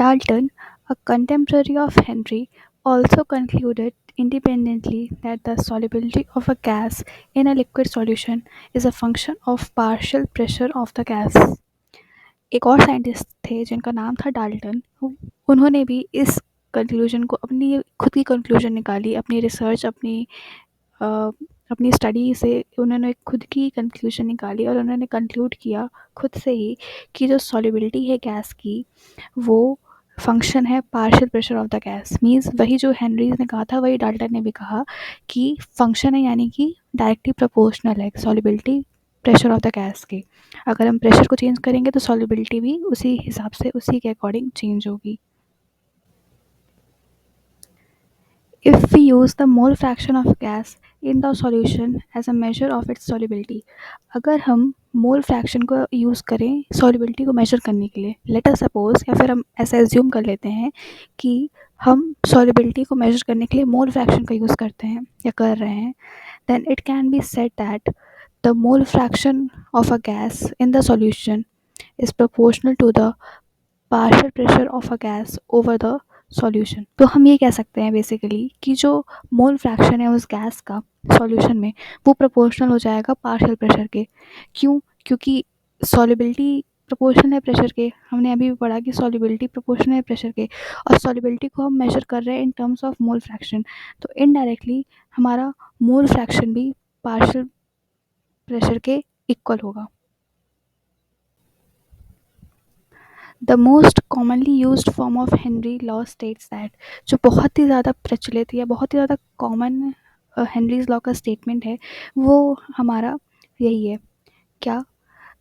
Dalton, a contemporary of Henry, also concluded independently that the solubility of a gas in a liquid solution is a function of partial pressure of the gas. एक और scientist थे जिनका नाम था Dalton. उन्होंने भी इस conclusion को अपनी खुद की कंक्लूजन निकाली, अपनी रिसर्च अ, अपनी स्टडी से उन्होंने खुद की कंक्लूजन निकाली और उन्होंने कंक्लूड किया खुद से ही कि जो सॉल्युबिलिटी है गैस की वो फंक्शन है partial pressure of the gas. Means वही जो हेनरीज ने कहा था वही डाल्टन ने भी कहा कि फंक्शन है, यानी कि डायरेक्टली प्रोपोर्शनल है solubility pressure of the gas के। अगर हम प्रेशर को चेंज करेंगे तो सॉल्युबिलिटी भी उसी हिसाब से उसी के अकॉर्डिंग चेंज होगी। If we use the mole fraction of gas in the solution as a measure of its solubility, अगर हम मोल फ्रैक्शन को यूज़ करें सॉल्युबिलिटी को मेजर करने के लिए, लेट अस सपोज, या फिर हम ऐसा एज्यूम कर लेते हैं कि हम सॉल्युबिलिटी को मेजर करने के लिए मोल फ्रैक्शन का यूज़ करते हैं या कर रहे हैं, then it can be said that the mole fraction of a gas in the solution is proportional to the partial pressure of a gas over the solution. तो हम ये कह सकते हैं बेसिकली कि जो मोल फ्रैक्शन है उस गैस का सॉल्यूशन में वो प्रोपोर्शनल हो जाएगा पार्शियल प्रेशर के। क्यों? क्योंकि सॉल्युबिलिटी प्रोपोर्शनल है प्रेशर के। हमने अभी भी पढ़ा कि सॉल्युबिलिटी प्रोपोर्शनल है प्रेशर के, और सॉल्युबिलिटी को हम मेजर कर रहे हैं in terms of mole fraction, तो इनडायरेक्टली हमारा मोल फ्रैक्शन भी पार्शियल प्रेशर के इक्वल होगा। The most commonly used form of Henry law states that, जो बहुत ही ज़्यादा प्रचलित या बहुत ही ज़्यादा कॉमन हेनरीज लॉ का स्टेटमेंट है वो हमारा यही है। क्या?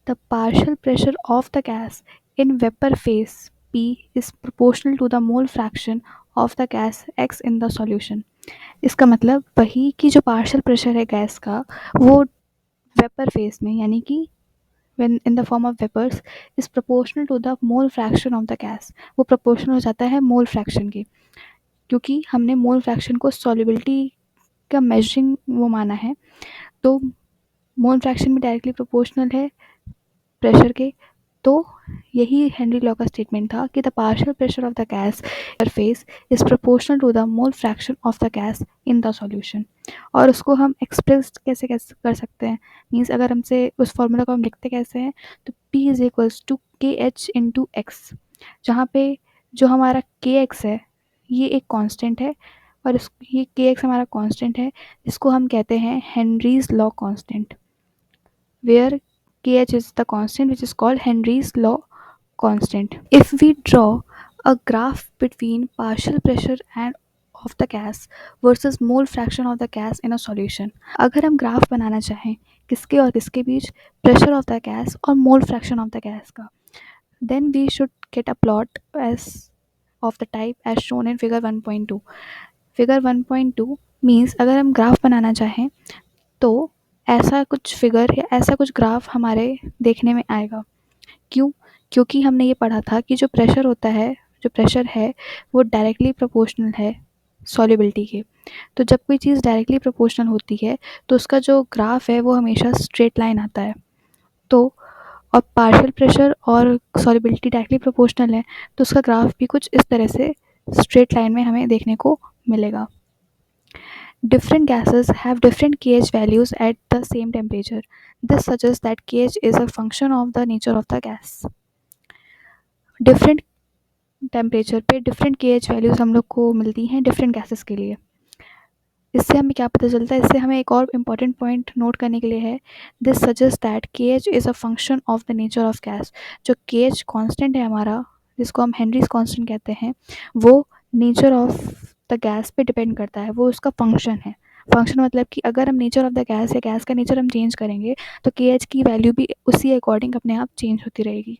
The partial pressure of the gas in vapour phase P is proportional to the mole fraction of the gas X in the solution. इसका मतलब वही कि जो पार्शियल प्रेशर है गैस का वो वेपर फेस में, यानी कि when in the form of vapors is proportional to the mole fraction of the gas, वो proportional हो जाता है मोल फ्रैक्शन के, क्योंकि हमने मोल फ्रैक्शन को सॉल्युबिलिटी का मेजरिंग वो माना है, तो मोल फ्रैक्शन भी डायरेक्टली प्रोपोर्शनल है प्रेशर के। तो यही हेनरी लॉ का स्टेटमेंट था कि the partial pressure of the gas surface is proportional to the mole fraction of the gas in the solution. और उसको हम एक्सप्रेस कैसे कैसे कर सकते हैं, मीन्स अगर हमसे उस फॉर्मूला को हम लिखते कैसे हैं, तो P इज इक्वल्स टू के एच इंटू एक्स, जहाँ पे जो हमारा के एक्स है ये एक कांस्टेंट है, और ये के एक्स हमारा कांस्टेंट है, इसको हम कहते हैं Henry's law constant, where kh is the constant which is called Henry's law constant. If we draw a graph between partial pressure and of the gas versus mole fraction of the gas in a solution, अगर हम graph बनाना चाहें किसके और किसके बीच, pressure of the gas और मोल fraction of the gas का, then we should get a plot as of the type as shown in figure 1.2. Figure 1.2 means अगर हम ग्राफ बनाना चाहें तो ऐसा कुछ फिगर या ऐसा कुछ ग्राफ हमारे देखने में आएगा। क्यों? क्योंकि हमने ये पढ़ा था कि जो प्रेशर होता है, जो प्रेशर है वो डायरेक्टली प्रोपोर्शनल है सॉल्युबिलिटी के। तो जब कोई चीज़ डायरेक्टली प्रोपोर्शनल होती है तो उसका जो ग्राफ है वो हमेशा स्ट्रेट लाइन आता है। तो और पार्शियल प्रेशर और सॉल्युबिलिटी डायरेक्टली प्रोपोर्शनल है तो उसका ग्राफ भी कुछ इस तरह से स्ट्रेट लाइन में हमें देखने को मिलेगा। Different gases have different kh values at the same temperature. This suggests that kh is a function of the nature of the gas. Different temperature पे डिफरेंट kh वैल्यूज़ हम लोग को मिलती हैं डिफरेंट गैसेस के लिए। इससे हमें क्या पता चलता है, इससे हमें एक और इम्पॉर्टेंट पॉइंट नोट करने के लिए है, this suggest that kh is a function of the nature of gas. जो kh कांस्टेंट है हमारा, जिसको हम हेनरीज कांस्टेंट कहते हैं, वो नेचर ऑफ द गैस पे डिपेंड करता है, वो उसका फंक्शन है। फंक्शन मतलब कि अगर हम नेचर ऑफ द गैस या गैस का नेचर हम चेंज करेंगे तो kh की वैल्यू भी उसी अकॉर्डिंग अपने आप चेंज होती रहेगी।